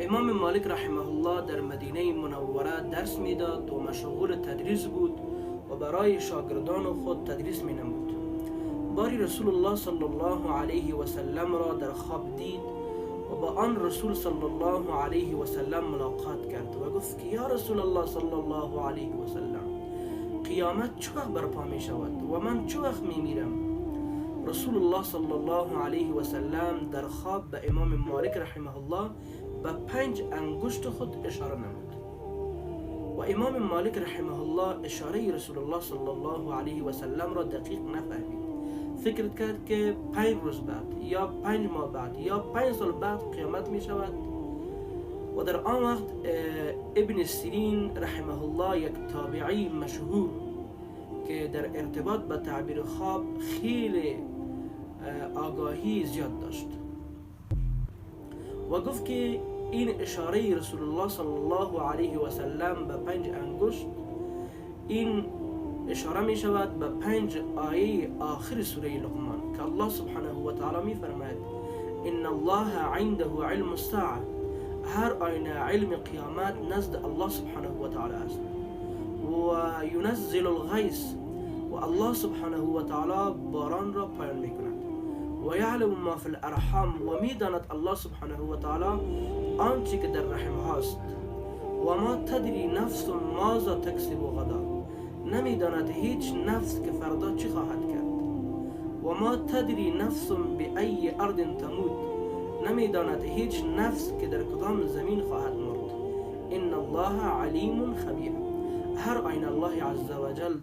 امام مالک رحمه الله در مدینه منوره درس میداد و مشغول تدریس بود و برای شاگردان خود تدریس می نمود. باری رسول الله صلی الله علیه و سلم را در خواب دید و با آن رسول صلی الله علیه و سلم ملاقات کرد و گفت که یا رسول الله صلی الله علیه و سلم، قیامت چه وقت برپا می شود و من چه وقت می میرم؟ رسول الله صلی الله علیه و سلم در خواب به امام مالک رحمه الله به 5 انگشت خود اشاره نمود و امام مالک رحمه الله اشاره رسول الله صلی الله علیه و سلم را دقیق نفهمید. فکر کرد که 5 روز بعد یا 5 ماه بعد یا 5 سال بعد قیامت می شود. و در آن وقت ابن سیرین رحمه الله یک تابعی مشهور که در ارتباط به تعبیر خواب خیلی آگاهی زیاد داشت و گفت که این اشاره رسول الله صلی الله علیه و سلم به 5 انگشت، این اشاره می شود به 5 آیه آخر سوره لقمان که الله سبحانه و تعالی می فرماید ان الله عنده علم الساعه، هر آینه علم قیامت نزد الله سبحانه و تعالی است و ینزل الغیث، و الله سبحانه و تعالی باران را پایان می کند و یعلم ما فی الارحام، و می داند الله سبحانه و تعالی آنچه که در رحم هاست. و ما تدری نفس ماذا تکسب غدا، نمی داند هیچ نفس که فردا چی خواهد کرد. و ما تدری نفس بأی ارض تموت، نمی داند هیچ نفس که در کدام زمین خواهد مرد. ان الله علیم خبیر، هر آینه الله عز و جل